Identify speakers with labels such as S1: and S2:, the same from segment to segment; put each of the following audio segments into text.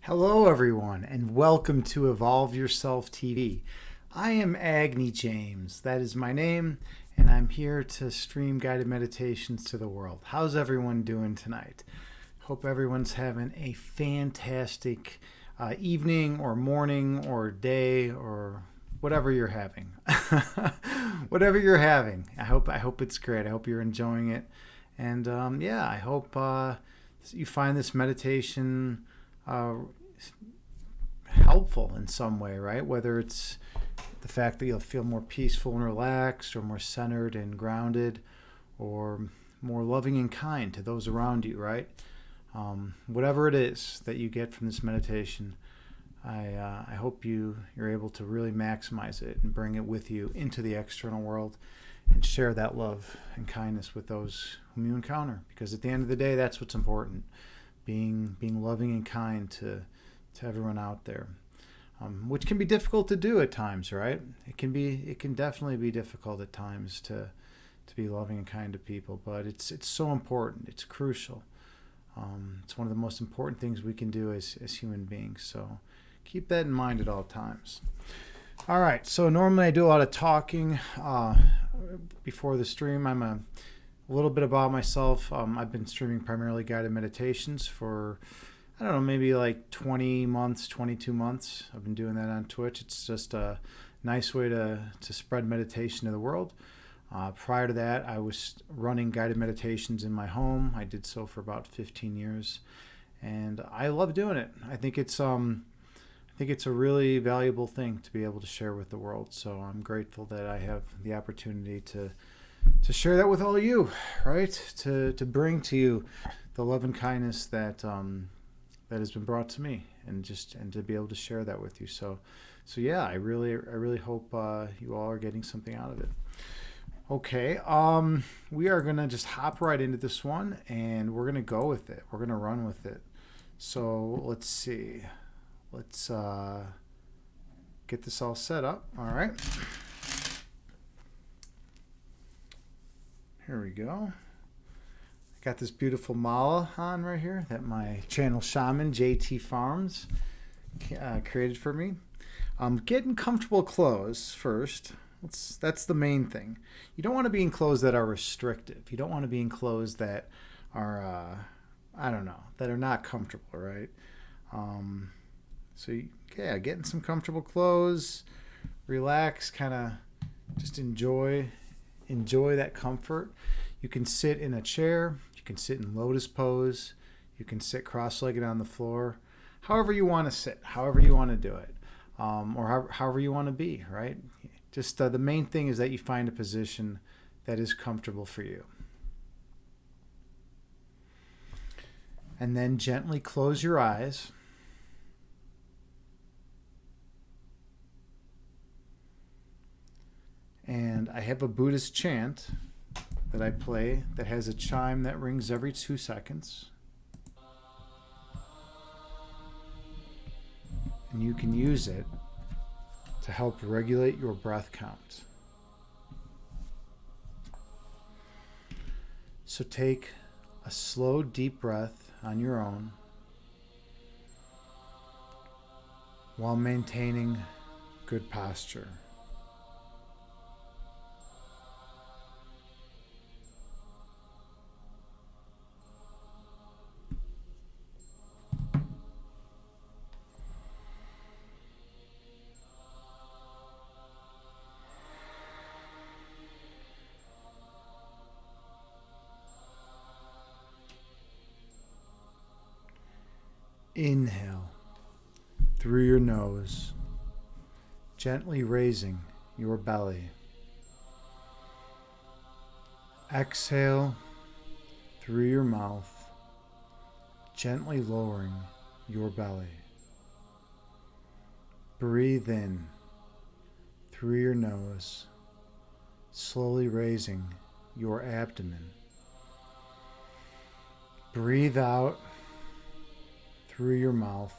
S1: Hello, everyone, and welcome to Evolve Yourself TV. I am Agni James. That is my name, and I'm here to stream guided meditations to the world. How's everyone doing tonight? Hope everyone's having a fantastic evening or morning or day or whatever you're having. Whatever you're having. I hope it's great. I hope you're enjoying it. And I hope you find this meditation helpful in some way, right? Whether it's the fact that you'll feel more peaceful and relaxed, or more centered and grounded, or more loving and kind to those around you, right? Whatever it is that you get from this meditation, I hope you're able to really maximize it and bring it with you into the external world and share that love and kindness with those whom you encounter. Because at the end of the day, that's what's important. Being loving and kind to everyone out there, which can be difficult to do at times, right? It can definitely be difficult at times to be loving and kind to people, but it's so important. It's crucial. It's one of the most important things we can do as human beings. So keep that in mind at all times. All right. So normally I do a lot of talking before the stream. I'm a little bit about myself. I've been streaming primarily guided meditations for, I don't know, maybe like 20 months, 22 months. I've been doing that on Twitch. It's just a nice way to spread meditation to the world. Prior to that, I was running guided meditations in my home. I did so for about 15 years, and I love doing it. I think it's a really valuable thing to be able to share with the world. So I'm grateful that I have the opportunity to share that with all of you, right? To bring to you the love and kindness that has been brought to me, and to be able to share that with you. So yeah, I really hope you all are getting something out of it. Okay, we are gonna just hop right into this one, and we're gonna go with it. We're gonna run with it. So let's see. Let's get this all set up. All right. Here we go. I got this beautiful mala on right here that my channel shaman, JT Farms, created for me. Getting comfortable clothes first. That's the main thing. You don't want to be in clothes that are restrictive. You don't want to be in clothes that are, that are not comfortable, right? Getting some comfortable clothes, relax, kind of just enjoy that comfort. You can sit in a chair, you can sit in lotus pose, you can sit cross-legged on the floor, however you want to sit, however you want to do it, or however you want to be, right? Just the main thing is that you find a position that is comfortable for you. And then gently close your eyes. And I have a Buddhist chant that I play that has a chime that rings every 2 seconds. And you can use it to help regulate your breath count. So take a slow, deep breath on your own while maintaining good posture. Inhale through your nose, gently raising your belly. Exhale through your mouth, gently lowering your belly. Breathe in through your nose, slowly raising your abdomen. Breathe out through your mouth,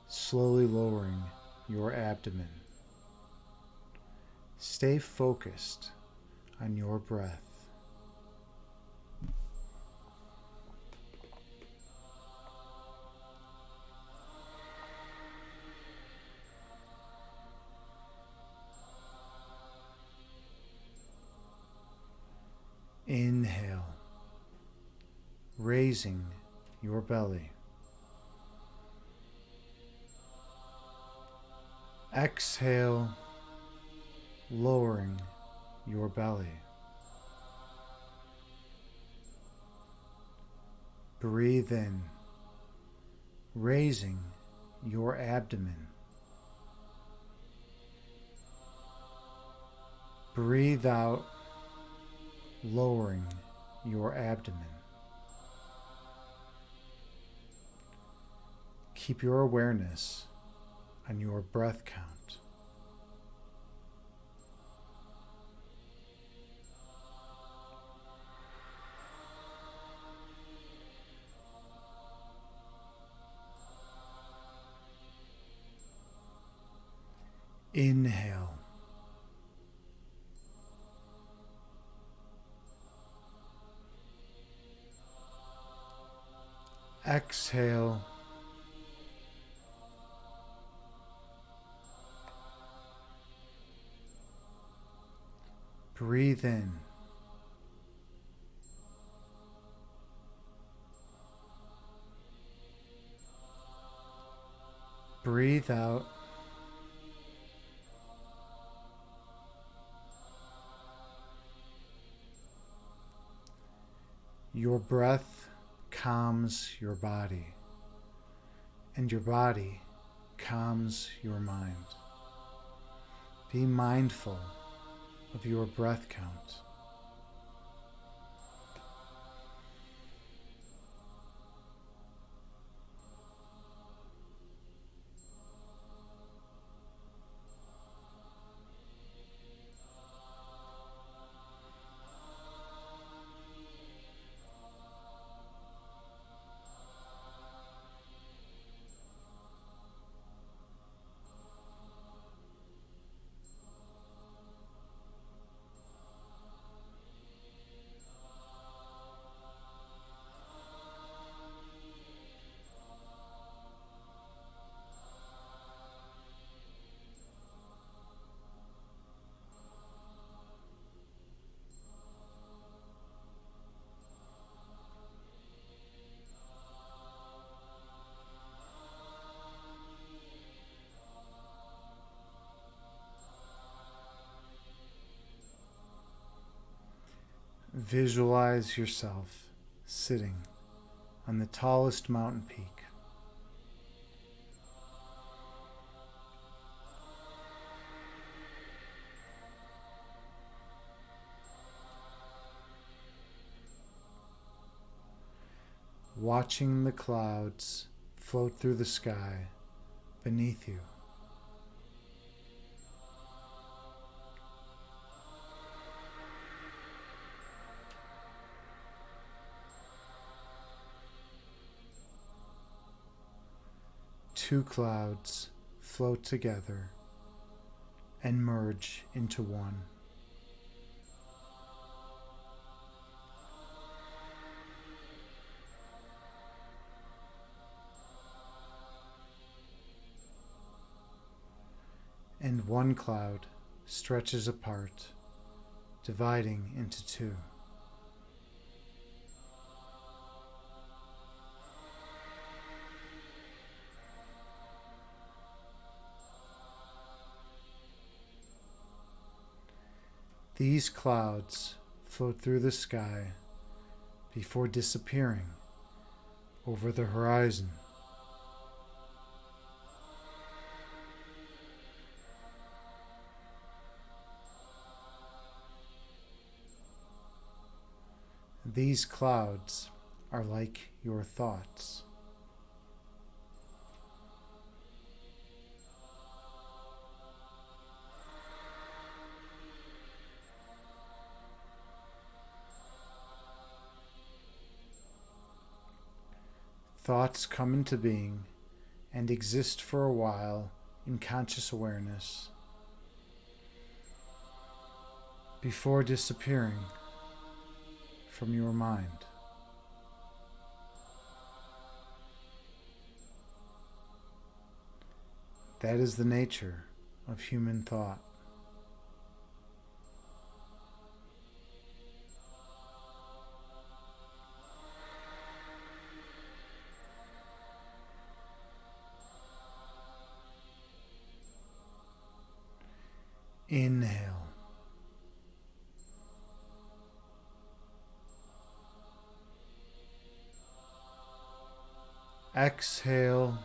S1: slowly lowering your abdomen. Stay focused on your breath. raising your belly. Exhale, lowering your belly. Breathe in, raising your abdomen. Breathe out, lowering your abdomen. Keep your awareness on your breath count. Inhale. Exhale. Breathe in. Breathe out. Your breath calms your body, and your body calms your mind. Be mindful of your breath count. Visualize yourself sitting on the tallest mountain peak. Watching the clouds float through the sky beneath you. Two clouds float together and merge into one. And one cloud stretches apart, dividing into two. These clouds float through the sky before disappearing over the horizon. These clouds are like your thoughts. Thoughts come into being and exist for a while in conscious awareness before disappearing from your mind. That is the nature of human thought. Inhale. Exhale.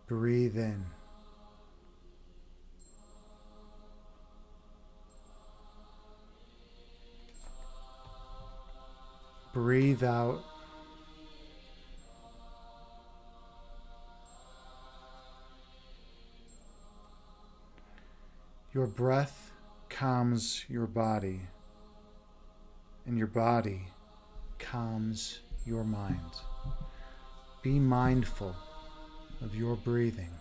S1: Breathe in. Breathe out. Your breath calms your body, and your body calms your mind. Be mindful of your breathing.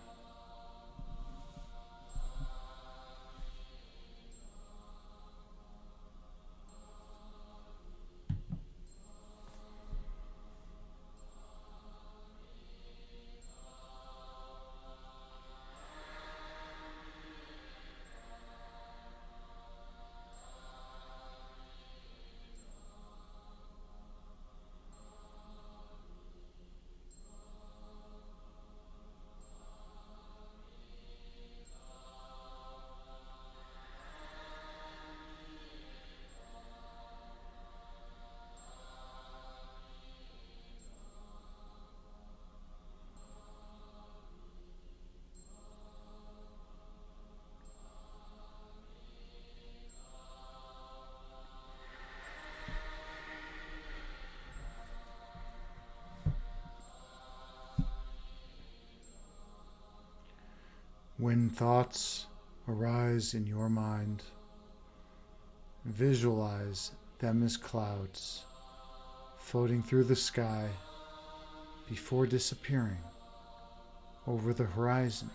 S1: When thoughts arise in your mind, visualize them as clouds floating through the sky before disappearing over the horizon,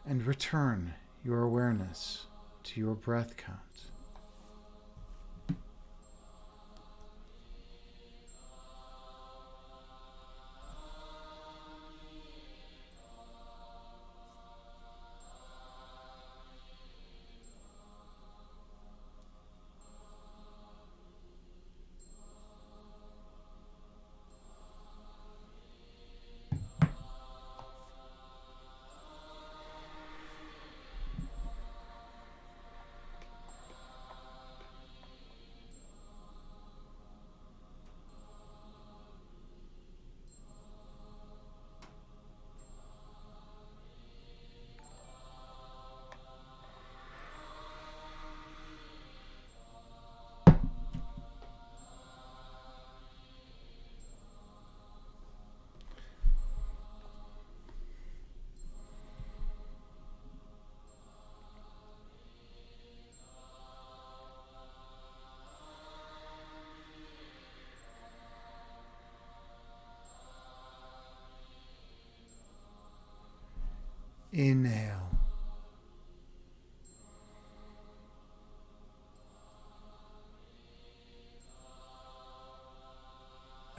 S1: and return your awareness to your breath count. Inhale.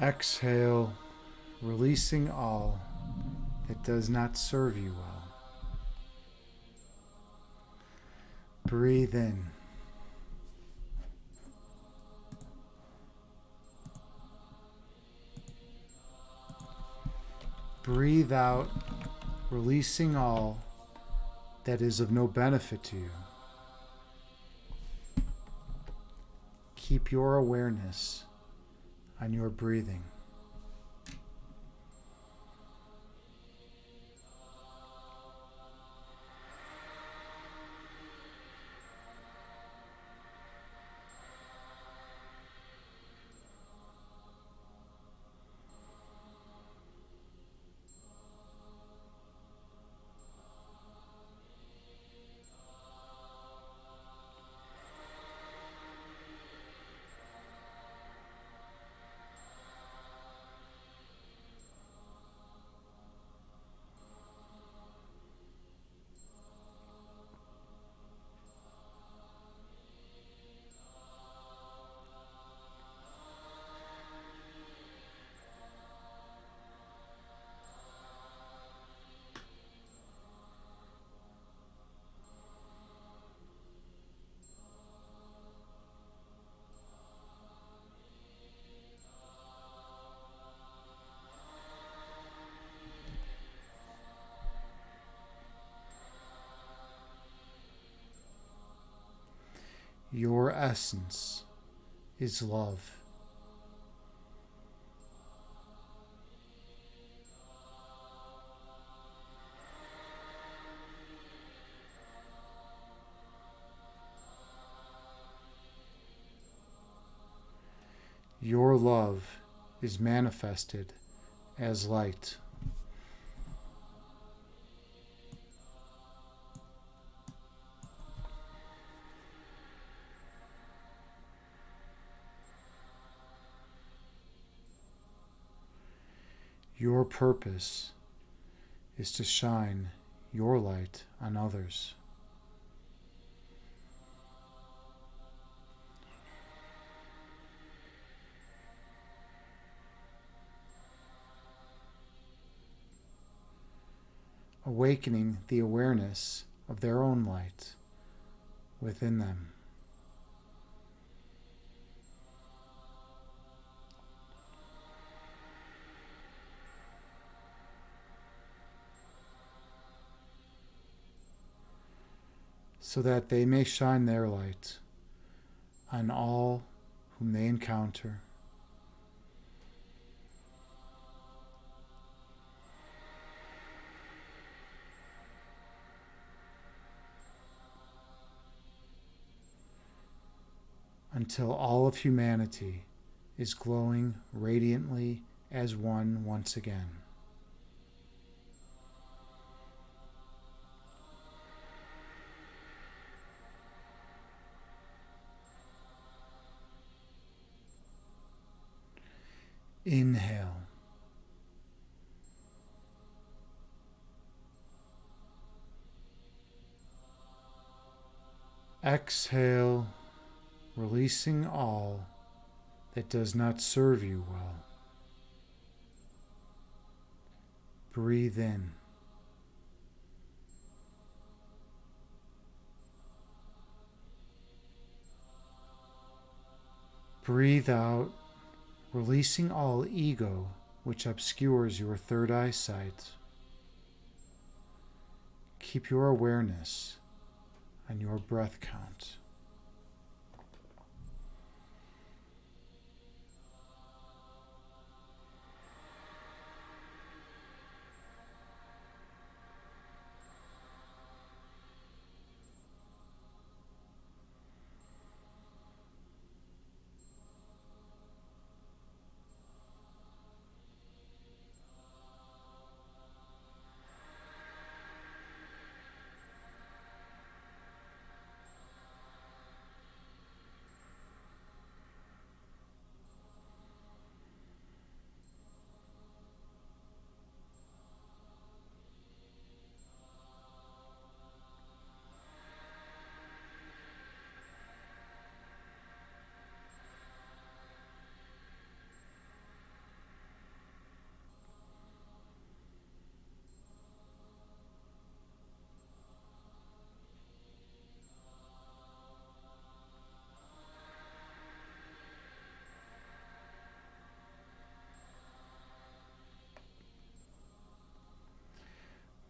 S1: Exhale, releasing all that does not serve you well. Breathe in. Breathe out, releasing all that is of no benefit to you. Keep your awareness on your breathing. Your essence is love. Your love is manifested as light. Your purpose is to shine your light on others. Awakening the awareness of their own light within them. So that they may shine their light on all whom they encounter. Until all of humanity is glowing radiantly as one once again. Inhale. Exhale, releasing all that does not serve you well. Breathe in. Breathe out, releasing all ego which obscures your third eyesight. Keep your awareness on your breath count.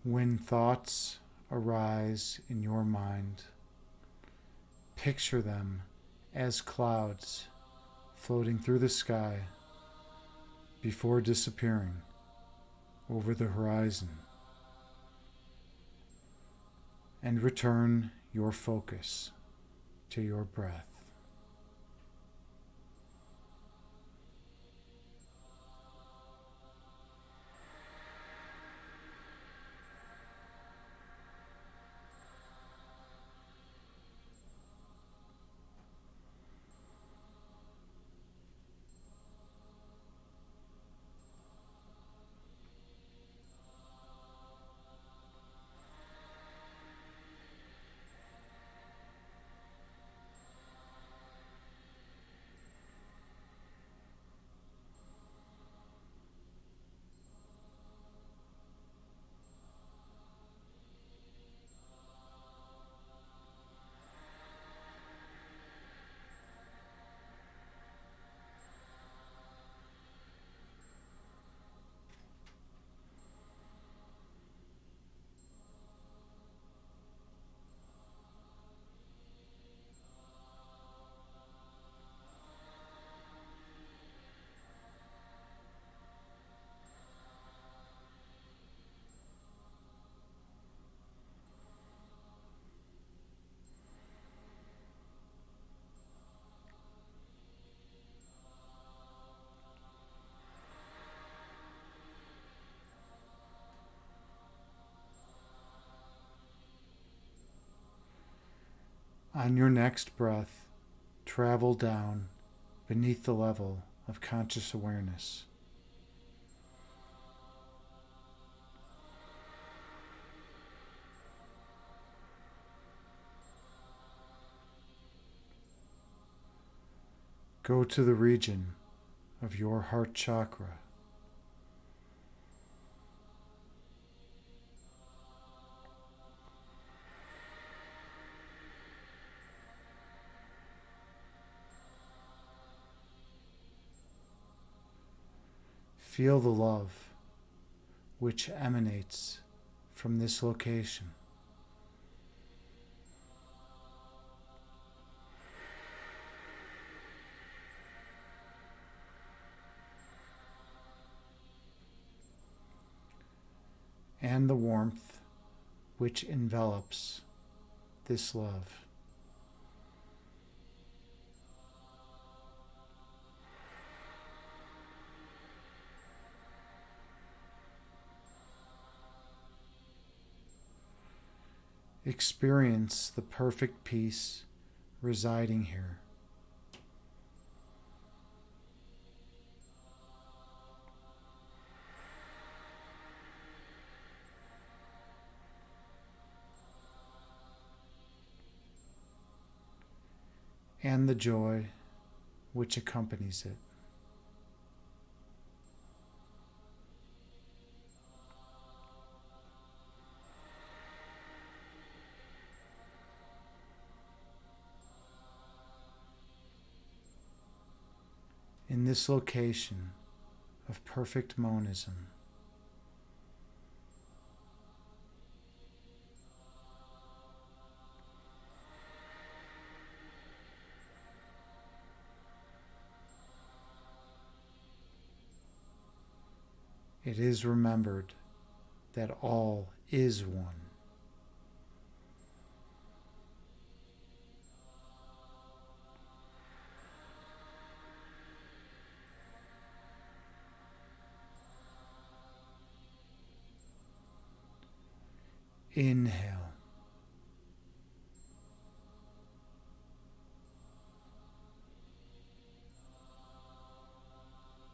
S1: When thoughts arise in your mind, picture them as clouds floating through the sky before disappearing over the horizon, and return your focus to your breath. On your next breath, travel down beneath the level of conscious awareness. Go to the region of your heart chakra. Feel the love which emanates from this location. And the warmth which envelops this love. Experience the perfect peace residing here. And the joy which accompanies it. In this location of perfect monism, it is remembered that all is one. Inhale.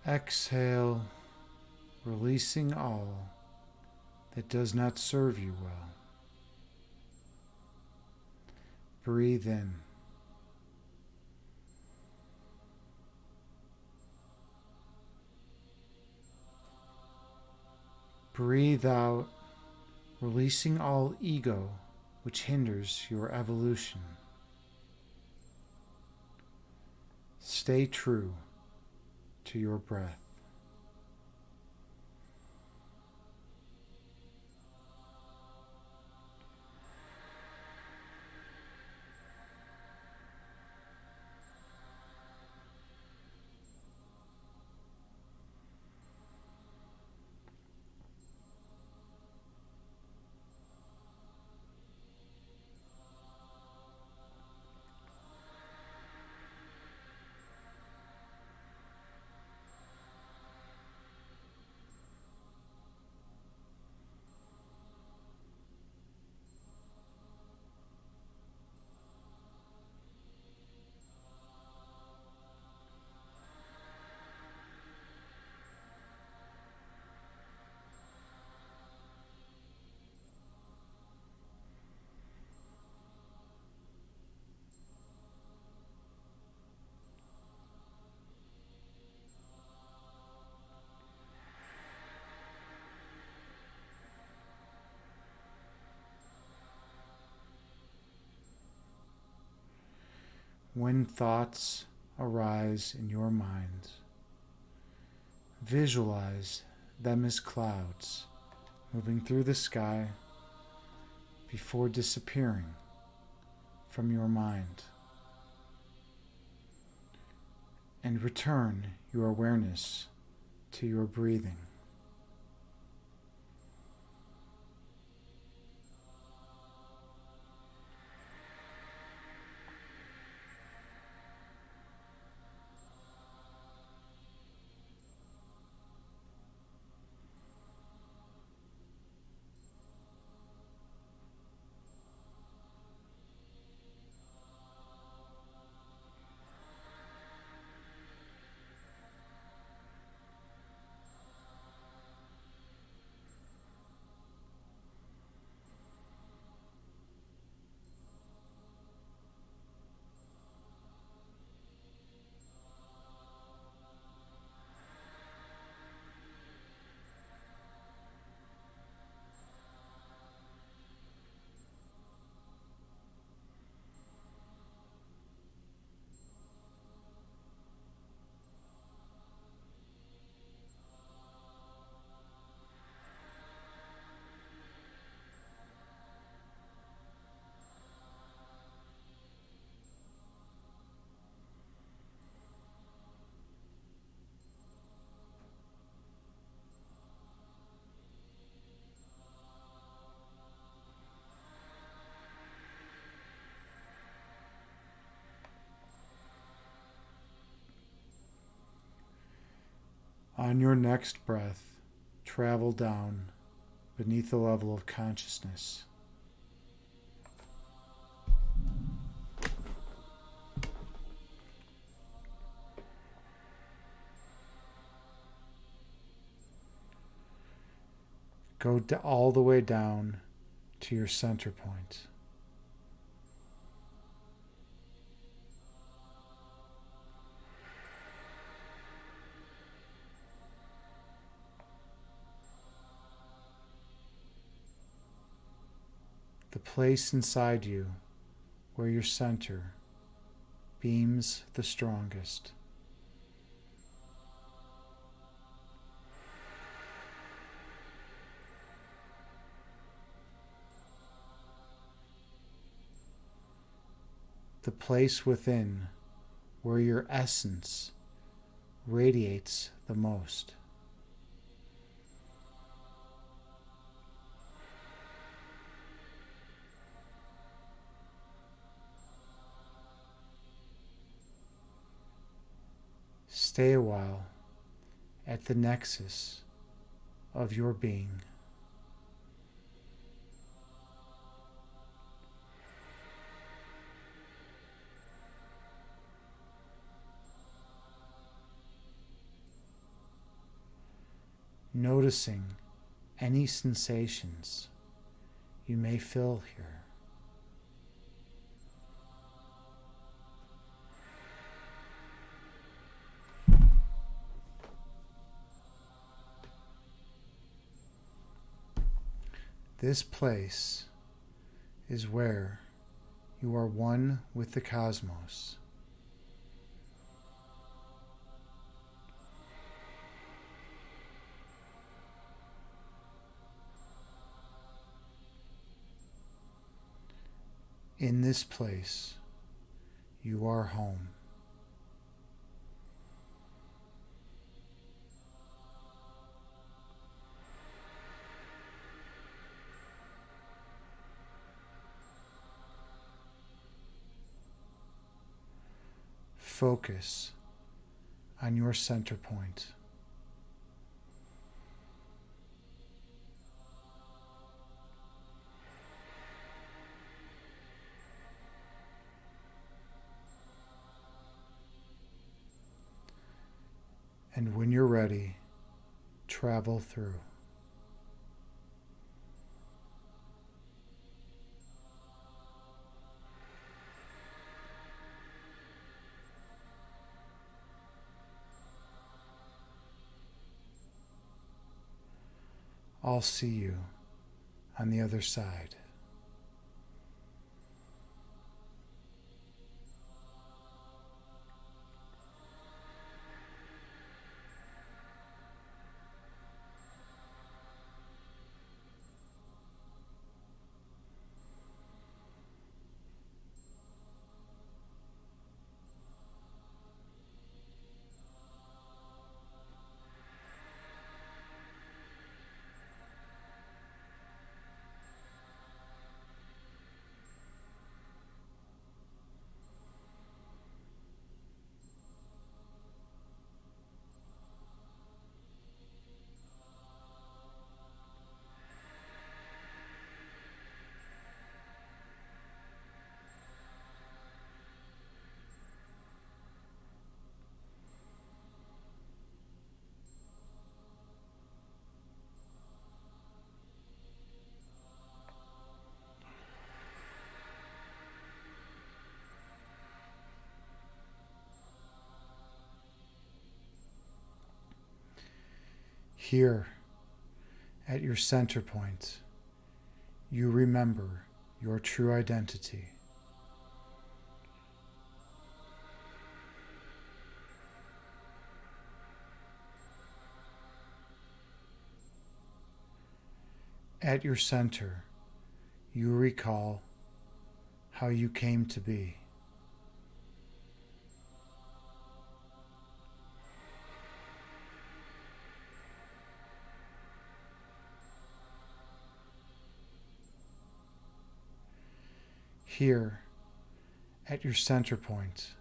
S1: Exhale, releasing all that does not serve you well. Breathe in. Breathe out, releasing all ego which hinders your evolution. Stay true to your breath. When thoughts arise in your mind, visualize them as clouds moving through the sky before disappearing from your mind. And return your awareness to your breathing. On your next breath, travel down beneath the level of consciousness. Go all the way down to your center point. The place inside you where your center beams the strongest. The place within where your essence radiates the most. Stay a while at the nexus of your being. Noticing any sensations you may feel here. This place is where you are one with the cosmos. In this place, you are home. Focus on your center point. And when you're ready, travel through. I'll see you on the other side. Here, at your center point, you remember your true identity. At your center, you recall how you came to be. Here, at your center point,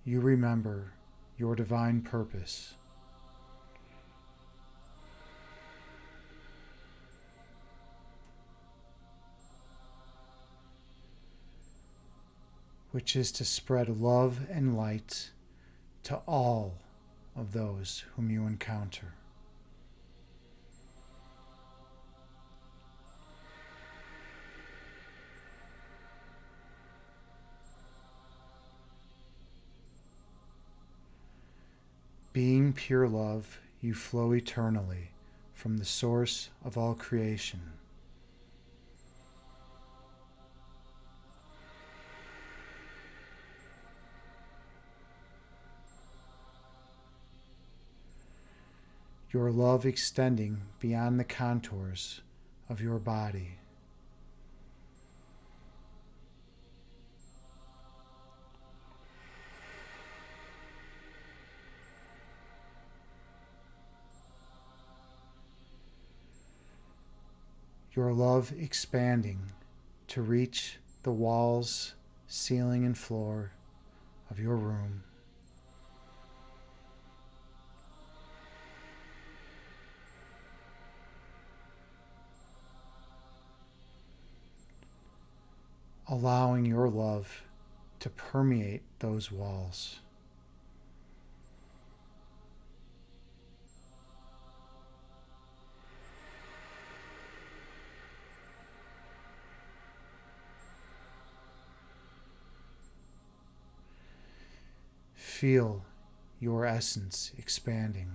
S1: you remember your divine purpose. which is to spread love and light to all of those whom you encounter. Being pure love, you flow eternally from the source of all creation. Your love extending beyond the contours of your body. Your love expanding to reach the walls, ceiling, and floor of your room. Allowing your love to permeate those walls. Feel your essence expanding.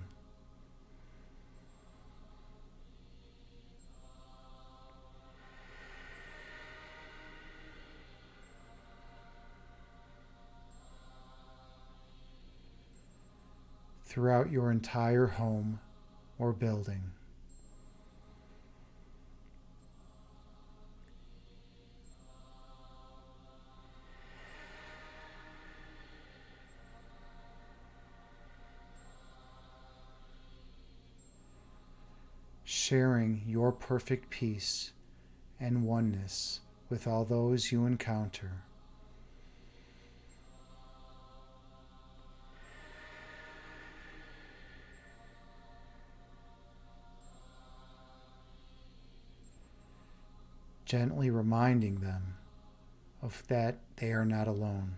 S1: Throughout your entire home or building. Sharing your perfect peace and oneness with all those you encounter. Gently reminding them of that they are not alone.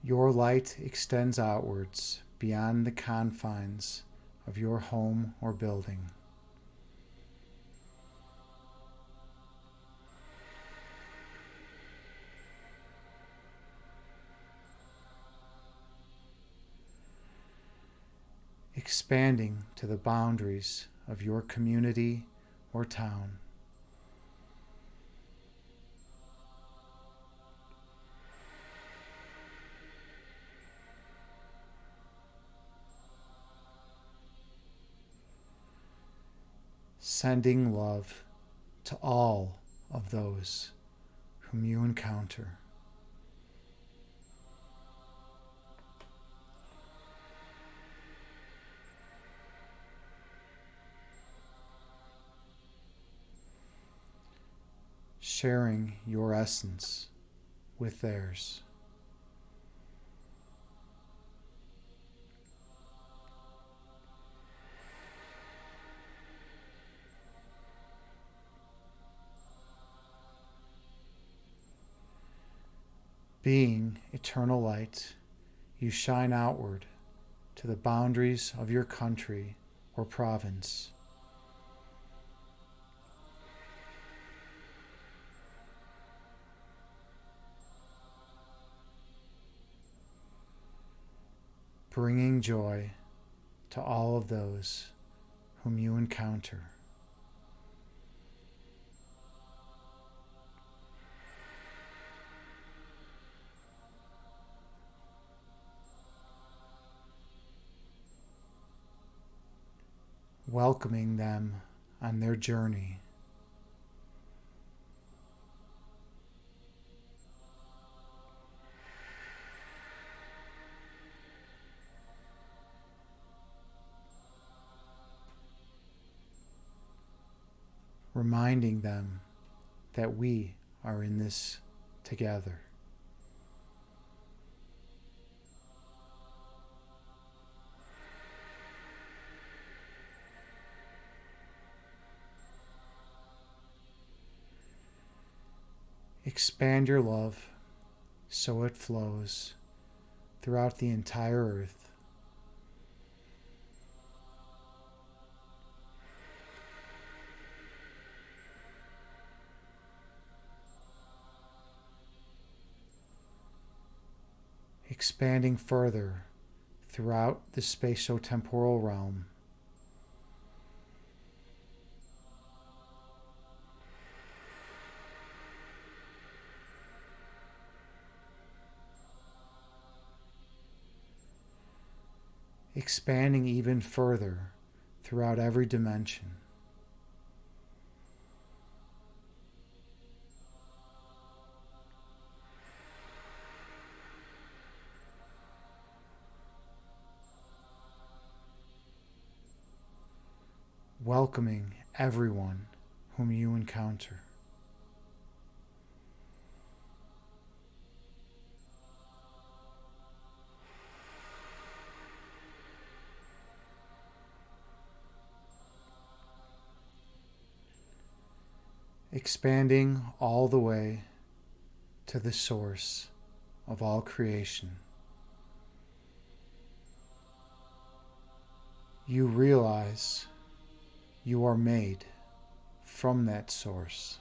S1: Your light extends outwards beyond the confines of your home or building. Expanding to the boundaries of your community or town. Sending love to all of those whom you encounter. Sharing your essence with theirs. Being eternal light, you shine outward to the boundaries of your country or province. Bringing joy to all of those whom you encounter. Welcoming them on their journey. Reminding them that we are in this together. Expand your love so it flows throughout the entire earth. Expanding further throughout the spatio-temporal realm. Expanding even further throughout every dimension. Welcoming everyone whom you encounter. Expanding all the way to the source of all creation. You realize you are made from that source.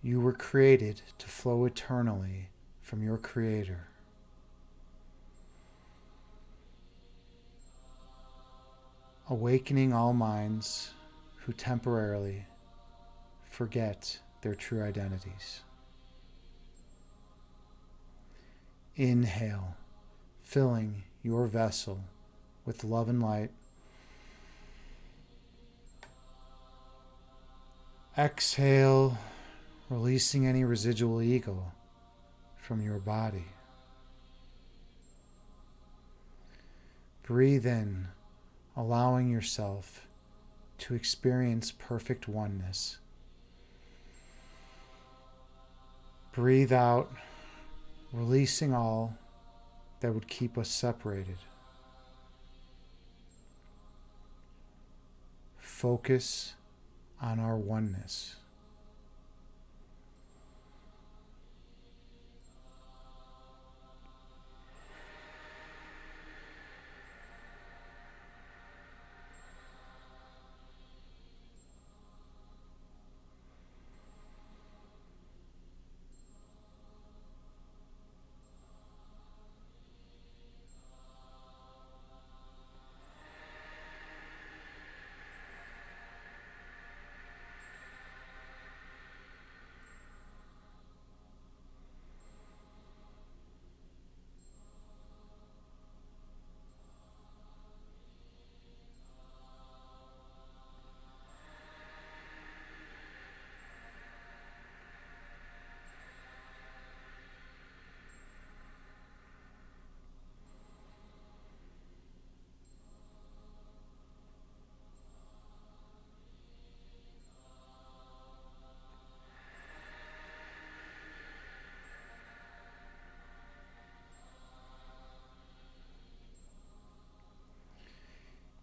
S1: You were created to flow eternally from your Creator. Awakening all minds who temporarily forget their true identities. Inhale, filling your vessel with love and light. Exhale, releasing any residual ego from your body. Breathe in, allowing yourself to experience perfect oneness. Breathe out, releasing all that would keep us separated. Focus on our oneness.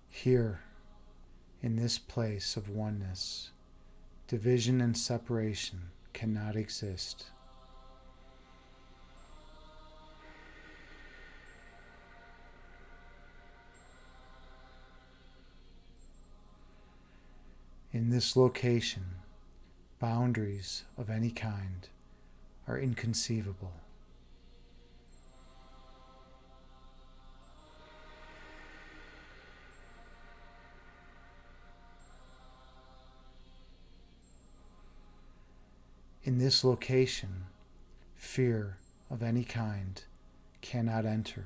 S1: Here, in this place of oneness, division and separation cannot exist. In this location, boundaries of any kind are inconceivable. In this location, fear of any kind cannot enter.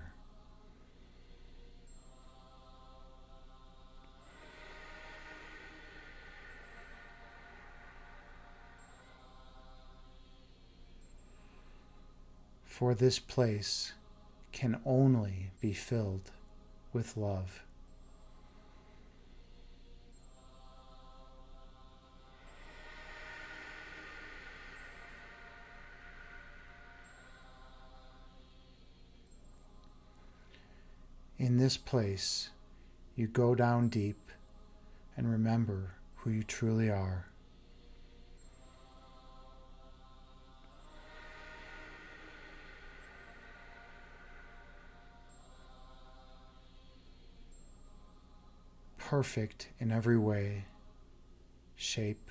S1: For this place can only be filled with love. In this place, you go down deep and remember who you truly are. perfect in every way, shape,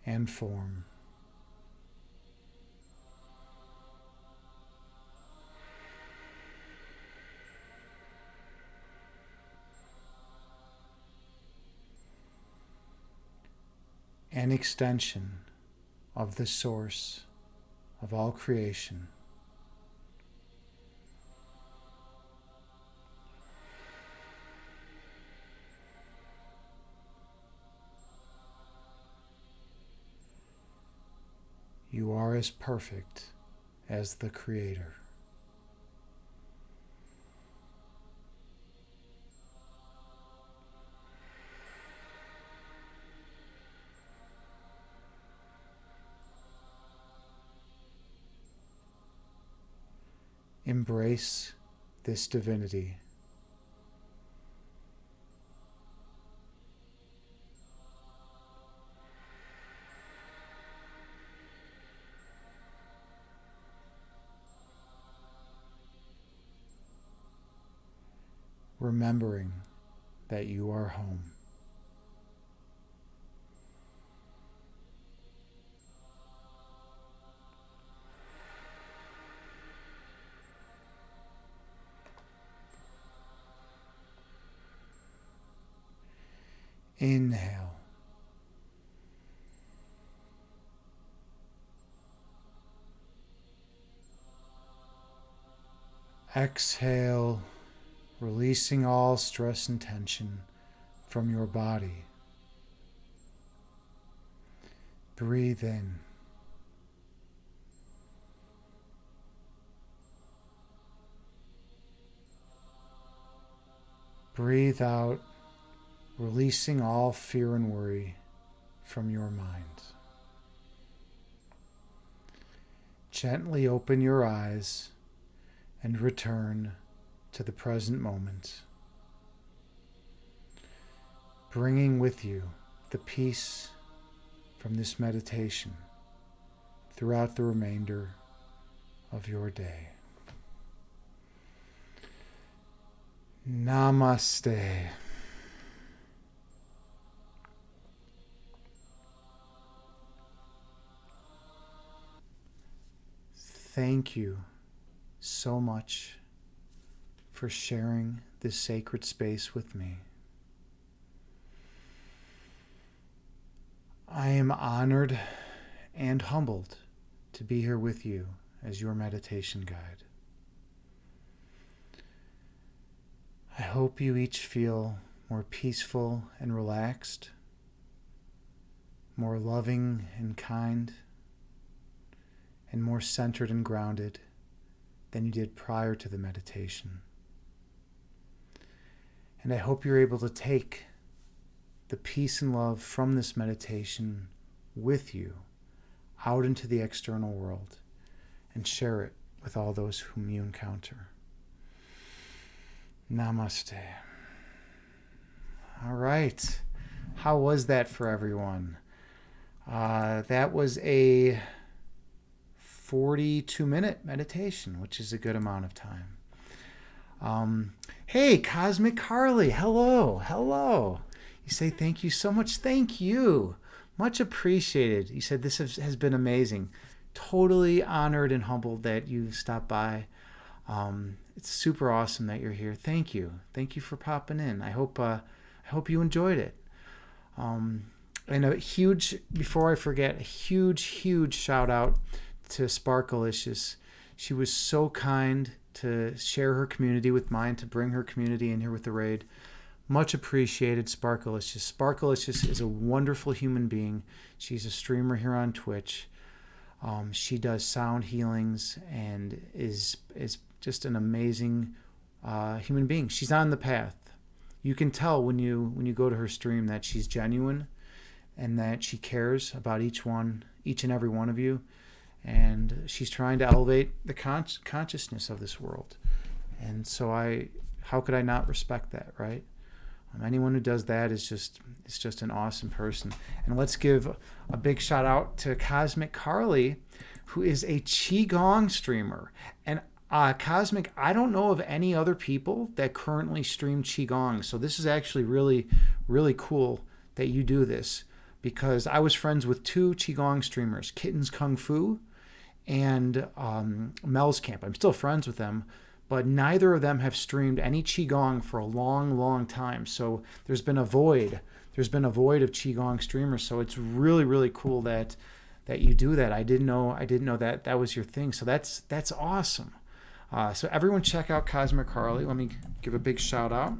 S1: and form. An extension of the source of all creation. You are as perfect as the Creator. Embrace this divinity. Remembering that you are home. Inhale. Exhale, releasing all stress and tension from your body. Breathe in. Breathe out, releasing all fear and worry from your mind. Gently open your eyes and return to the present moment, bringing with you the peace from this meditation throughout the remainder of your day. Namaste. Thank you so much for sharing this sacred space with me. I am honored and humbled to be here with you as your meditation guide. I hope you each feel more peaceful and relaxed, more loving and kind, and more centered and grounded than you did prior to the meditation. And I hope you're able to take the peace and love from this meditation with you out into the external world and share it with all those whom you encounter. Namaste. All right. How was that for everyone? That was a 42-minute meditation, which is a good amount of time. Hey, Cosmic Carly, hello. You say thank you so much. Thank you. Much appreciated. You said this has been amazing. Totally honored and humbled that you stopped by. It's super awesome that you're here. Thank you. Thank you for popping in. I hope you enjoyed it. And before I forget, a huge shout out to Sparkalicious. She was so kind to share her community with mine, to bring her community in here with the raid. Much appreciated, Sparkalicious. Sparkalicious is a wonderful human being. She's a streamer here on Twitch. She does sound healings and is just an amazing human being. She's on the path. You can tell when you go to her stream that she's genuine and that she cares about each and every one of you. And she's trying to elevate the consciousness of this world. And so how could I not respect that, right? Anyone who does that is just an awesome person. And let's give a big shout out to Cosmic Carly, who is a Qigong streamer. And Cosmic, I don't know of any other people that currently stream Qigong. So this is actually really, really cool that you do this, because I was friends with two Qigong streamers, Kitten's Kung Fu and Mel's Camp. I'm still friends with them, but neither of them have streamed any Qigong for a long, long time. So there's been a void. There's been a void of Qigong streamers. So it's really, really cool that you do that. I didn't know that that was your thing. So that's awesome. So everyone check out Cosmic Carly. Let me give a big shout out.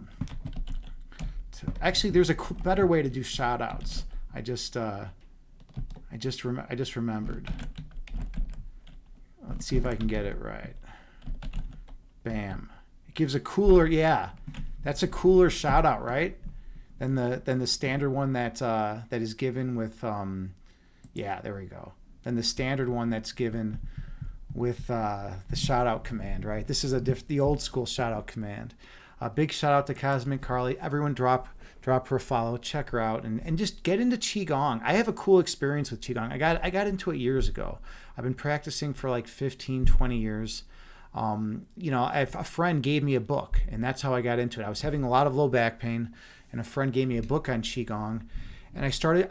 S1: Actually, there's a better way to do shout outs. I just remembered. Let's see if I can get it right. Bam. It gives a cooler, yeah. That's a cooler shout out, right? Than the standard one that is given with yeah, there we go. Than the standard one that's given with the shout out command, right? This is the old school shout out command. A big shout out to Cosmic Carly. Everyone drop her a follow, check her out, and just get into Qigong. I have a cool experience with Qigong. I got into it years ago. I've been practicing for like 15, 20 years. A friend gave me a book, and that's how I got into it. I was having a lot of low back pain, and a friend gave me a book on Qigong, and I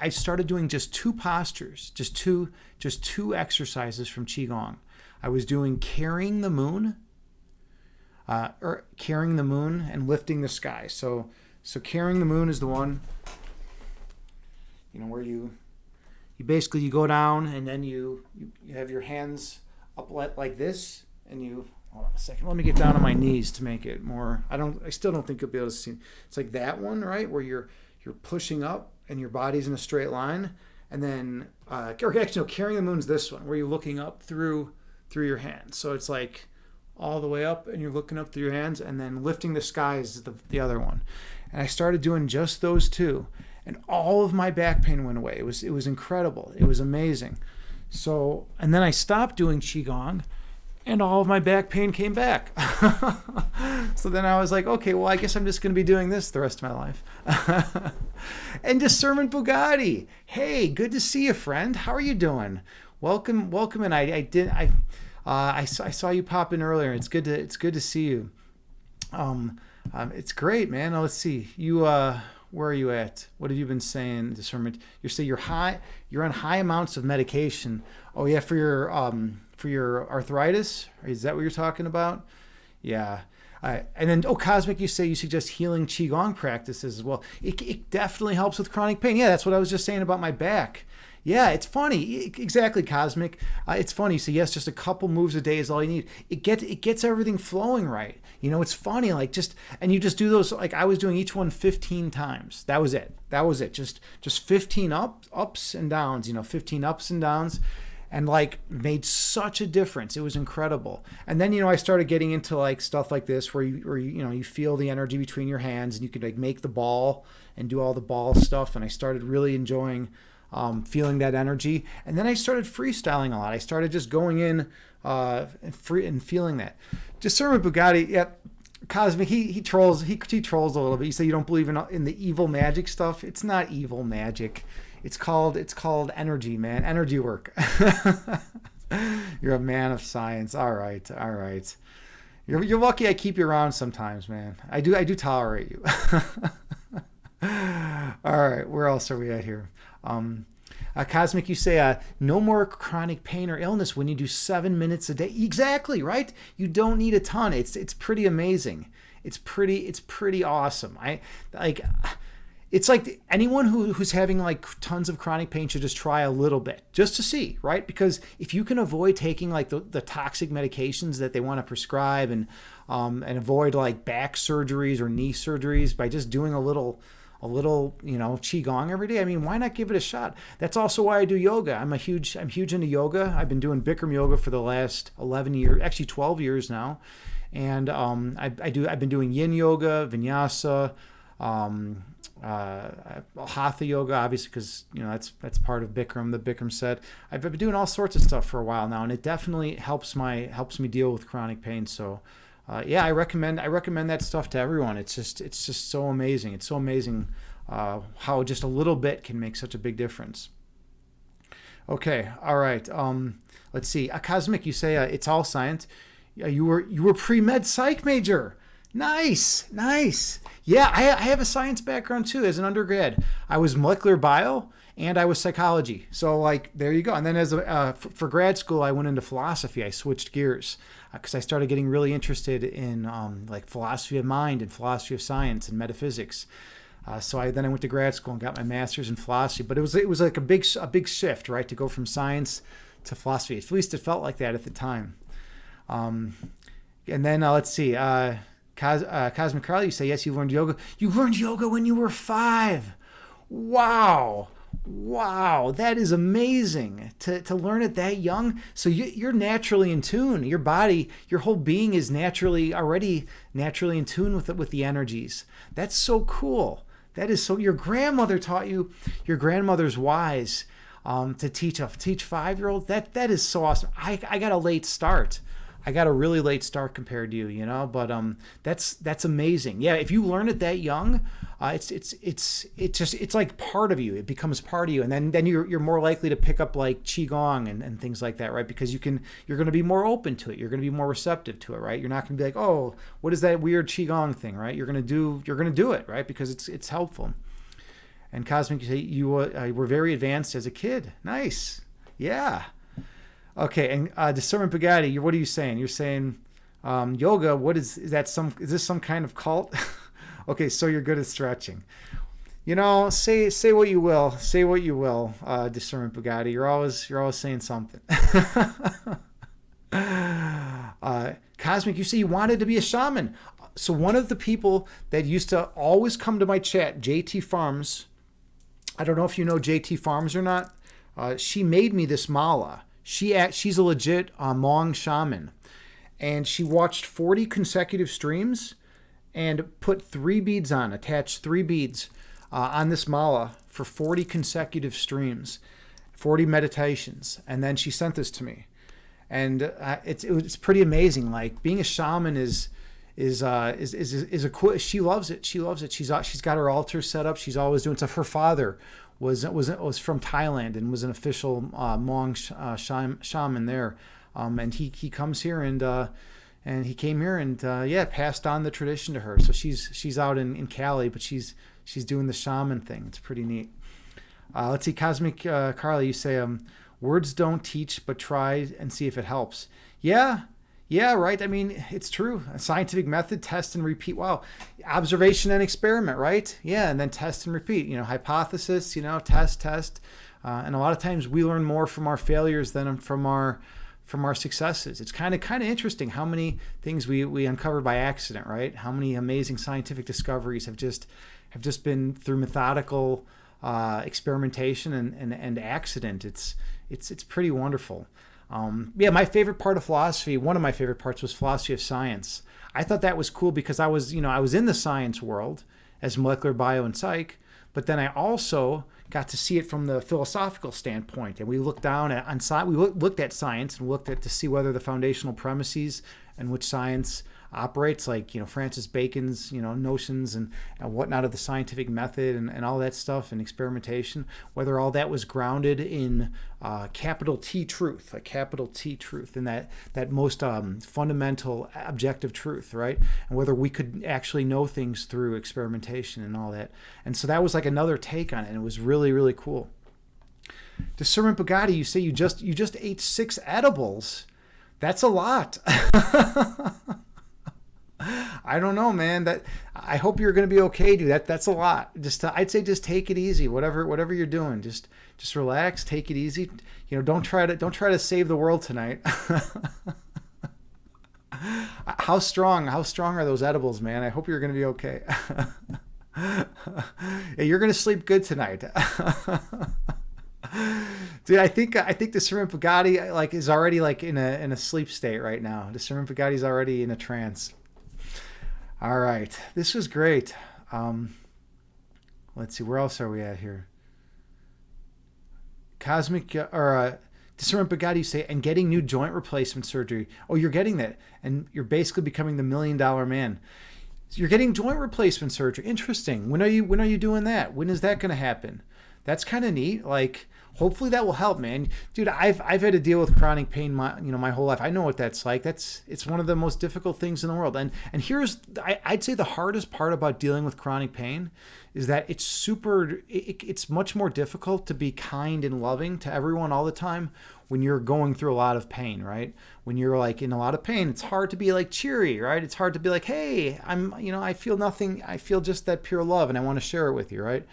S1: started doing just two postures, just two exercises from Qigong. I was doing carrying the moon and lifting the sky. So carrying the moon is the one, where you basically you go down, and then you have your hands up like this, and you, hold on a second, let me get down on my knees to make it more, I still don't think you'll be able to see. It's like that one, right, where you're pushing up and your body's in a straight line, and then carrying the moon's this one, where you're looking up through your hands. So it's like all the way up, and you're looking up through your hands, and then lifting the sky is the other one. And I started doing just those two, and all of my back pain went away. It was incredible. It was amazing. So, and then I stopped doing Qigong, and all of my back pain came back. So then I was like, okay, well, I guess I'm just going to be doing this the rest of my life. And Discernment Bugatti, hey, good to see you, friend. How are you doing? Welcome, and I saw you pop in earlier. It's good to see you. It's great, man. Now, let's see. You where are you at? What have you been saying, Discernment? You say you're on high amounts of medication. Oh yeah, for your arthritis? Is that what you're talking about? Yeah. And then, Cosmic, you say you suggest healing Qigong practices as well. It definitely helps with chronic pain. Yeah, that's what I was just saying about my back. Yeah, it's funny. Exactly, Cosmic. It's funny. So yes, just a couple moves a day is all you need. It gets everything flowing right. It's funny. And you just do those. Like I was doing each one 15 times. That was it. Just 15 ups and downs. 15 ups and downs, and made such a difference. It was incredible. And then I started getting into stuff like this where you feel the energy between your hands, and you could make the ball and do all the ball stuff. And I started really enjoying feeling that energy. And then I started freestyling a lot. I started just going in and feeling that. Discernment Bugatti, yeah, Cosmic, he trolls a little bit. You say you don't believe in the evil magic stuff. It's not evil magic. It's called energy, man. Energy work. You're a man of science. All right. You're lucky I keep you around sometimes, man. I do tolerate you. All right, where else are we at here? Cosmic, you say no more chronic pain or illness when you do 7 minutes a day. Exactly, right? You don't need a ton. It's pretty amazing. It's pretty awesome. It's like anyone who's having tons of chronic pain should just try a little bit just to see, right? Because if you can avoid taking the toxic medications that they want to prescribe and avoid back surgeries or knee surgeries by just doing a little Qigong every day, why not give it a shot? That's also why I do yoga. I'm huge into yoga. I've been doing Bikram yoga for the last 11 years, actually 12 years now. And I've been doing yin yoga, vinyasa, hatha yoga, obviously, because that's part of Bikram, the Bikram set. I've been doing all sorts of stuff for a while now, and it definitely helps me deal with chronic pain. So yeah, I recommend that stuff to everyone. It's just so amazing. It's so amazing how just a little bit can make such a big difference. Okay, all right. Let's see. Cosmic, you say it's all science. Yeah, you were pre-med psych major. Nice, nice. Yeah, I have a science background too. As an undergrad, I was molecular bio and I was psychology. So like there you go. And then for grad school, I went into philosophy. I switched gears because I started getting really interested in like philosophy of mind and philosophy of science and metaphysics. So then I went to grad school and got my master's in philosophy. But it was like a big shift, right, to go from science to philosophy. At least it felt like that at the time. And then let's see. Cosmic Carly, you say, yes, you learned yoga. You learned yoga when you were 5. Wow. Wow. That is amazing to learn it that young. So you're naturally in tune. Your body, your whole being is already naturally in tune with the energies. That's so cool. That is so, your grandmother taught you, your grandmother's wise to teach 5-year-olds. That is so awesome. I got a late start. I got a really late start compared to you, but that's amazing. Yeah, if you learn it that young, it's like part of you. It becomes part of you, and then you're more likely to pick up like qigong and things like that, right? Because you're going to be more open to it. You're going to be more receptive to it, right? You're not going to be like, oh, what is that weird qigong thing, right? You're going to do it, right? Because it's helpful. And Cosmic, you were very advanced as a kid. Nice, yeah. Okay, and Discernment Bugatti, what are you saying? You're saying yoga. What is that? Is this some kind of cult? Okay, so you're good at stretching. Say what you will. Say what you will. Discernment Bugatti. You're always saying something. Cosmic, you say you wanted to be a shaman. So one of the people that used to always come to my chat, JT Farms. I don't know if you know JT Farms or not. She made me this mala. She's a legit Hmong shaman, and she watched 40 consecutive streams and put 3 beads on, attached 3 beads on this mala for 40 consecutive streams, 40 meditations, and then she sent this to me, and it's pretty amazing. Like being a shaman is a cool. She loves it. She loves it. She's got her altar set up. She's always doing stuff. Her father was from Thailand and was an official Hmong shaman there, and he comes here and he came here and passed on the tradition to her. So she's out in Cali, but she's doing the shaman thing. It's pretty neat. Let's see, Cosmic Carly, you say words don't teach, but try and see if it helps. Yeah, right. I mean, it's true. A scientific method, test and repeat. Wow. Observation and experiment, right? Yeah, and then test and repeat. Hypothesis, test. And a lot of times we learn more from our failures than from our successes. It's kind of interesting how many things we uncover by accident, right? How many amazing scientific discoveries have just been through methodical experimentation and accident. It's pretty wonderful. My favorite part of philosophy, one of my favorite parts was philosophy of science. I thought that was cool because I was in the science world as molecular bio and psych, but then I also got to see it from the philosophical standpoint. And we looked down looked at science and looked at to see whether the foundational premises in which science operates, like Francis Bacon's notions and whatnot of the scientific method and all that stuff and experimentation, whether all that was grounded in capital T truth, and that most fundamental objective truth, right? And whether we could actually know things through experimentation and all that. And so that was like another take on it, and it was really, really cool. Discernment Bugatti, you say you just ate 6 edibles. That's a lot. I don't know, man. That I hope you're going to be okay, dude. That's a lot. I'd say just take it easy. Whatever you're doing, just relax, take it easy. Don't try to save the world tonight. How strong are those edibles, man? I hope you're going to be okay. Yeah, you're going to sleep good tonight. Dude, I think Discernment Bugatti is already in a sleep state right now. Discernment Bugatti's already in a trance. All right, this was great. Let's see, where else are we at here? Discernment Bugatti, you say, and getting new joint replacement surgery. Oh, you're getting that, and you're basically becoming the $1 million man. So you're getting joint replacement surgery. Interesting. When are you doing that? When is that going to happen? That's kind of neat. Like, hopefully that will help, man. Dude, I've had to deal with chronic pain my whole life. I know what that's like. It's one of the most difficult things in the world. And here's, I'd say the hardest part about dealing with chronic pain is that it's much more difficult to be kind and loving to everyone all the time when you're going through a lot of pain, right? When you're like in a lot of pain, it's hard to be like cheery, right? It's hard to be like, hey, I feel nothing. I feel just that pure love and I want to share it with you, right?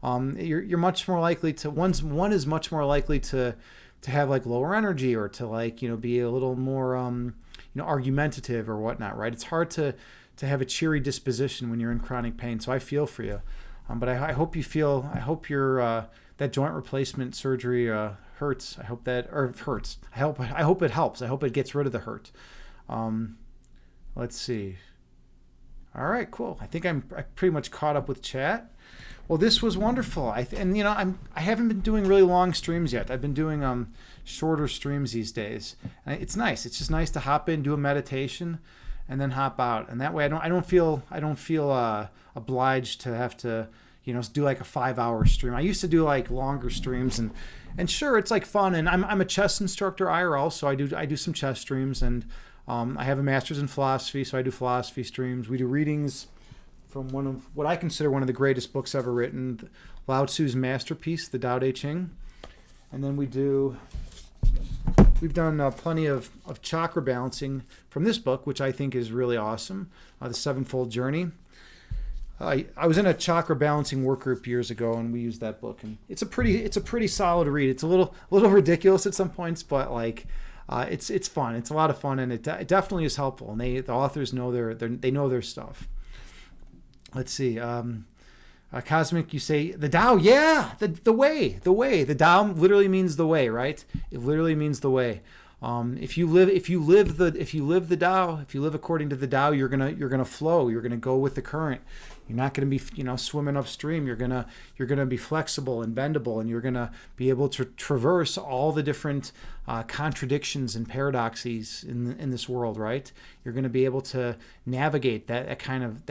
S1: You're much more likely to, one is much more likely to have like lower energy or to like, be a little more, argumentative or whatnot, right? It's hard to have a cheery disposition when you're in chronic pain. So I feel for you. But I hope your that joint replacement surgery hurts. I hope that, or hurts. I hope it helps. I hope it gets rid of the hurt. Let's see. All right, cool. I think I'm pretty much caught up with chat. Well, this was wonderful. I haven't been doing really long streams yet. I've been doing shorter streams these days. And it's nice. It's just nice to hop in, do a meditation, and then hop out. And that way, I don't feel obliged to have to do like a 5-hour stream. I used to do like longer streams, and sure, it's like fun. And I'm a chess instructor IRL, so I do some chess streams, and I have a master's in philosophy, so I do philosophy streams. We do readings from one of what I consider one of the greatest books ever written, Lao Tzu's masterpiece, the Tao Te Ching. And then we've done plenty of chakra balancing from this book, which I think is really awesome, The Sevenfold Journey. I was in a chakra balancing work group years ago, and we used that book, and it's a pretty solid read. It's a little ridiculous at some points, but like it's fun. It's a lot of fun, and it definitely is helpful. And the authors know they know their stuff. Let's see. Cosmic, you say the Tao, yeah, the way. The Tao literally means the way, right? It literally means the way. If you live the Tao, if you live according to the Tao, you're gonna flow. You're gonna go with the current. You're not gonna be swimming upstream. You're gonna be flexible and bendable, and you're gonna be able to traverse all the different contradictions and paradoxes in this world, right? You're gonna be able to navigate that kind of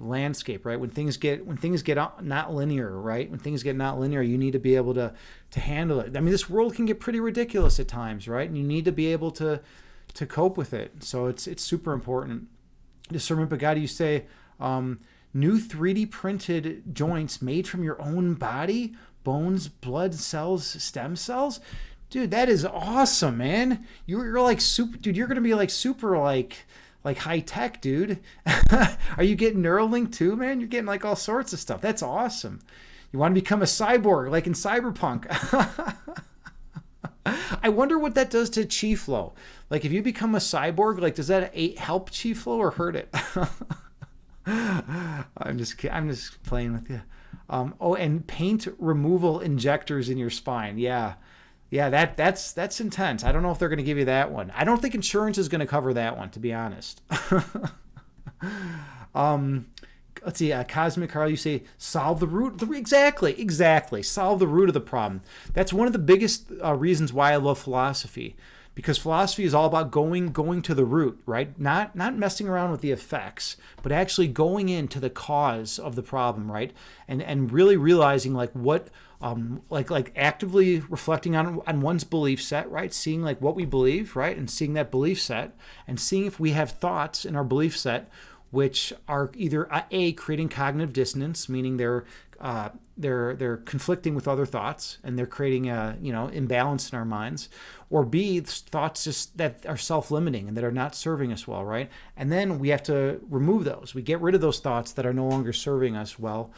S1: landscape, right? When things get not linear, right? When things get not linear, you need to be able to handle it. I mean, this world can get pretty ridiculous at times, right? And you need to be able to cope with it. So it's super important. Discernment Pagadi, you say, new 3D printed joints made from your own body, bones, blood cells, stem cells. Dude, that is awesome, man. You're like super, dude. You're gonna be like super like high tech, dude. Are you getting Neuralink too, man? You're getting like all sorts of stuff. That's awesome. You want to become a cyborg, like in Cyberpunk. I wonder what that does to chi flow. Like if you become a cyborg, like does that help chi flow or hurt it? I'm just playing with you. And paint removal injectors in your spine. Yeah, that's intense. I don't know if they're going to give you that one. I don't think insurance is going to cover that one, to be honest. Let's see, Cosmic Carl, you say solve the root. Exactly. Solve the root of the problem. That's one of the biggest reasons why I love philosophy. Because philosophy is all about going to the root, right? Not messing around with the effects, but actually going into the cause of the problem, right? And really realizing like what, like actively reflecting on one's belief set, right? Seeing like what we believe, right? And seeing that belief set and seeing if we have thoughts in our belief set which are either creating cognitive dissonance, meaning they're conflicting with other thoughts and they're creating a imbalance in our minds, or B, thoughts just that are self-limiting and that are not serving us well, right? And then we have to remove those. We get rid of those thoughts that are no longer serving us well,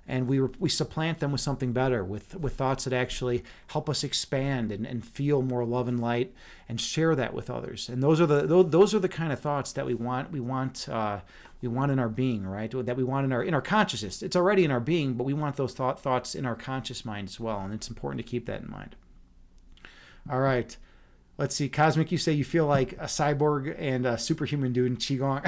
S1: and we supplant them with something better, with thoughts that actually help us expand and feel more love and light and share that with others. And those are the kind of thoughts that we want in our being, right? That we want in our consciousness. It's already in our being, but we want those thoughts in our conscious mind as well, and it's important to keep that in mind. All right. Let's see. Cosmic, you say you feel like a cyborg and a superhuman dude in Qigong.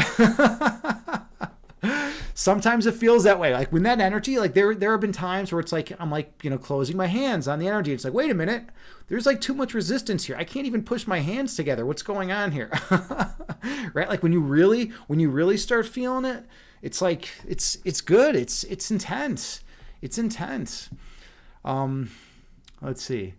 S1: Sometimes it feels that way. Like when that energy, like there have been times where it's like, I'm like, closing my hands on the energy. It's like, wait a minute, there's like too much resistance here. I can't even push my hands together. What's going on here? Right? Like when you really start feeling it, it's like, it's good. It's intense. It's intense. Let's see.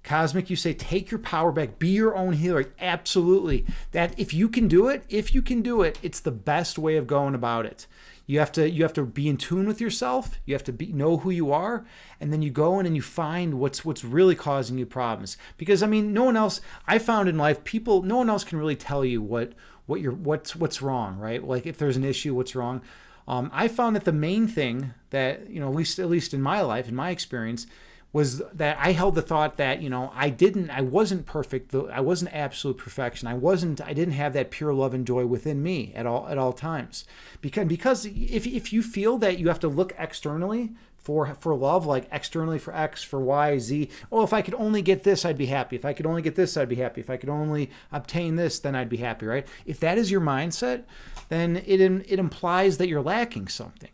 S1: Cosmic, you say take your power back, be your own healer. Absolutely. That if you can do it, it's the best way of going about it. You have to be in tune with yourself. You have to know who you are, and then you go in and you find what's really causing you problems. Because I mean, no one else. I found in life, no one else can really tell you what's wrong, right? Like if there's an issue, what's wrong. I found that the main thing that at least in my life, in my experience, was that I held the thought that I wasn't perfect. I wasn't absolute perfection. I didn't have that pure love and joy within me at all times. Because if you feel that you have to look externally for love, like externally for X, for Y, Z. Oh, if I could only get this, I'd be happy. If I could only get this, I'd be happy. If I could only obtain this, then I'd be happy, right? If that is your mindset, then it implies that you're lacking something.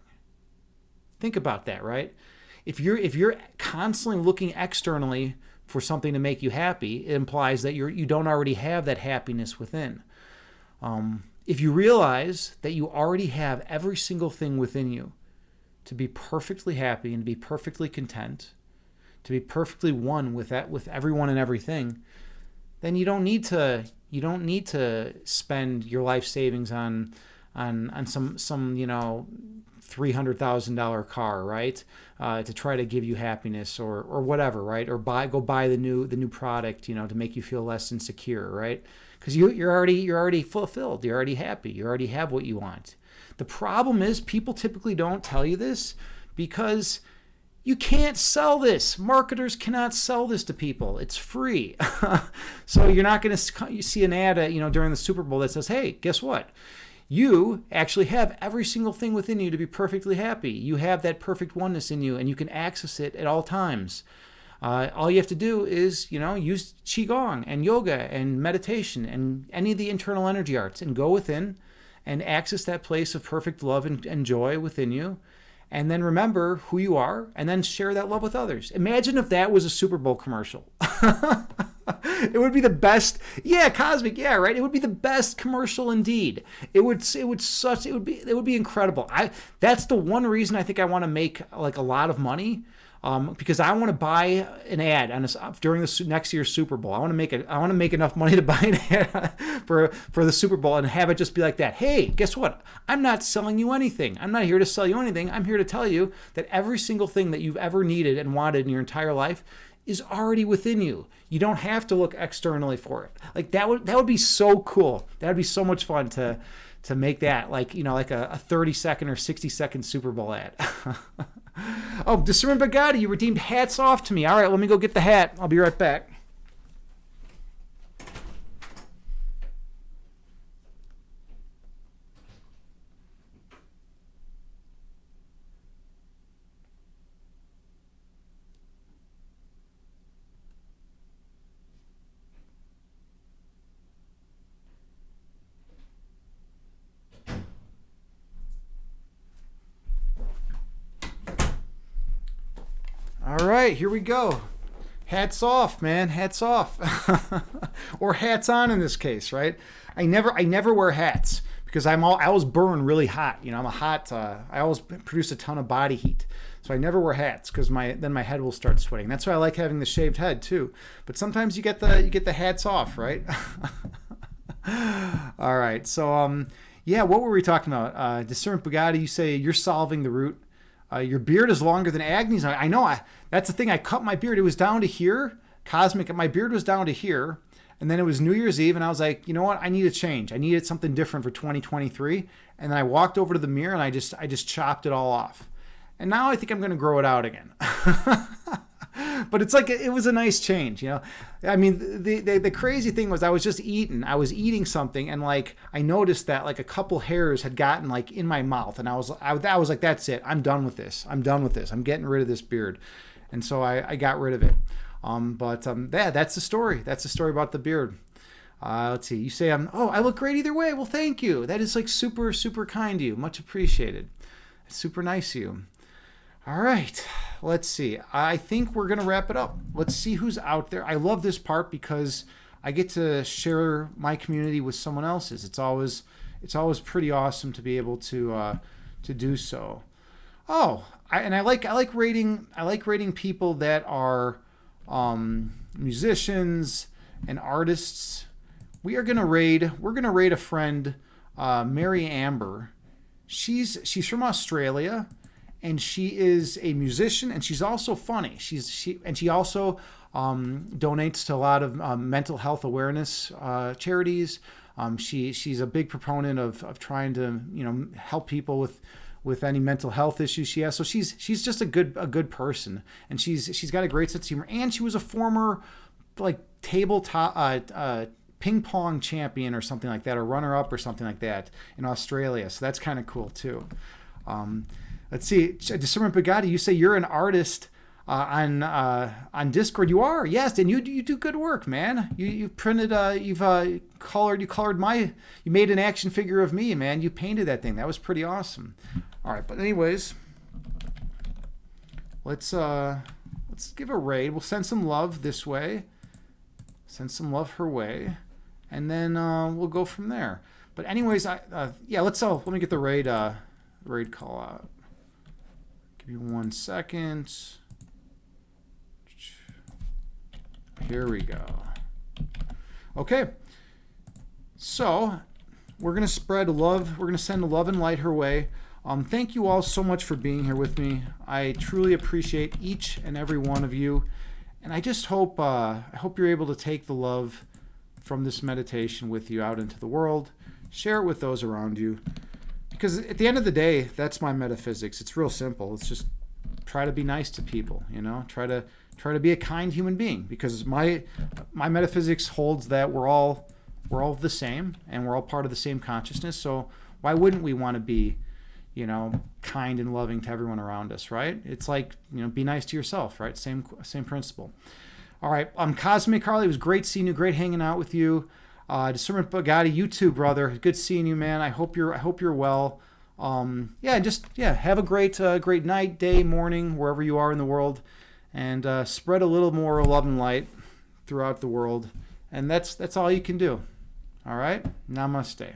S1: Think about that, right? If you're constantly looking externally for something to make you happy, it implies that you don't already have that happiness within. If you realize that you already have every single thing within you to be perfectly happy and to be perfectly content, to be perfectly one with everyone and everything, then you don't need to spend your life savings on some $300,000 car, right? To try to give you happiness or whatever, right? Or go buy the new product, to make you feel less insecure, right? Because you're already fulfilled, you're already happy, you already have what you want. The problem is people typically don't tell you this because you can't sell this. Marketers cannot sell this to people. It's free. So you're not going to see an ad during the Super Bowl that says, hey, guess what? You actually have every single thing within you to be perfectly happy. You have that perfect oneness in you, and you can access it at all times. All you have to do is, use Qigong and yoga and meditation and any of the internal energy arts and go within and access that place of perfect love and joy within you. And then remember who you are and then share that love with others. Imagine if that was a Super Bowl commercial. It would be the best. Yeah, Cosmic. Yeah, right. It would be the best commercial indeed. It would be incredible. That's the one reason I think I want to make like a lot of money. Because I want to buy an ad during the next year's Super Bowl. I want to make enough money to buy an ad for the Super Bowl and have it just be like that. Hey, guess what? I'm not selling you anything. I'm not here to sell you anything. I'm here to tell you that every single thing that you've ever needed and wanted in your entire life is already within you. You don't have to look externally for it. Like that would be so cool. That would be so much fun to make that like a 30-second or 60-second Super Bowl ad. Oh, Discernment Bugatti, you redeemed hats off to me. All right, let me go get the hat. I'll be right back. All right, here we go. Hats off, man. Hats off. Or hats on in this case, right? I never wear hats because I always burn really hot. I'm a hot. I always produce a ton of body heat, so I never wear hats because then my head will start sweating. That's why I like having the shaved head too. But sometimes you get the hats off, right? All right. So yeah, what were we talking about? Discernment Bugatti. You say you're solving the root. Your beard is longer than Agni's. I know. That's the thing. I cut my beard. It was down to here. Cosmic. My beard was down to here. And then it was New Year's Eve. And I was like, you know what? I need a change. I needed something different for 2023. And then I walked over to the mirror and I just chopped it all off. And now I think I'm going to grow it out again. But it's like, it was a nice change, I mean, the crazy thing was I was eating something and like, I noticed that like a couple hairs had gotten like in my mouth and I was like, that's it. I'm done with this. I'm getting rid of this beard. And so I got rid of it. Yeah, that's the story. That's the story about the beard. Let's see. You say, I look great either way. Well, thank you. That is like super, super kind of you. Much appreciated. It's super nice of you. All right, let's see. I think we're going to wrap it up. Let's see who's out there. I love this part because I get to share my community with someone else's. It's always pretty awesome to be able to do so. Oh, I like rating people that are musicians and artists. We're gonna raid a friend, Mary Amber. She's from Australia, and she is a musician, and she's also funny. She also donates to a lot of mental health awareness charities. She's a big proponent of trying to help people with any mental health issues she has. So she's just a good person, and she's got a great sense of humor. And she was a former like tabletop ping pong champion or something like that, or runner up or something like that in Australia. So that's kind of cool too. Let's see, Discernment Bugatti, you say you're an artist on Discord. You are, yes, and you do good work, man. You printed, you made an action figure of me, man. You painted that thing. That was pretty awesome. All right, but anyways, let's give a raid. We'll send some love this way. Send some love her way, and then we'll go from there. But anyways, yeah, let me get the raid call out. Give me 1 second. Here we go. Okay, so we're gonna spread love. We're gonna send love and light her way. Thank you all so much for being here with me. I truly appreciate each and every one of you, and I just hope you're able to take the love from this meditation with you out into the world. Share it with those around you, because at the end of the day, that's my metaphysics. It's real simple. It's just try to be nice to people. Try to be a kind human being, because my metaphysics holds that we're all the same, and we're all part of the same consciousness. So why wouldn't we want to be kind and loving to everyone around us, right? It's like, be nice to yourself, right? Same principle. All right, Cosmic Harley, it was great seeing you, great hanging out with you. Discernment Bugatti, you too, brother. Good seeing you, man. I hope you're well. Have a great night, day, morning, wherever you are in the world, and spread a little more love and light throughout the world. And that's all you can do. All right, namaste.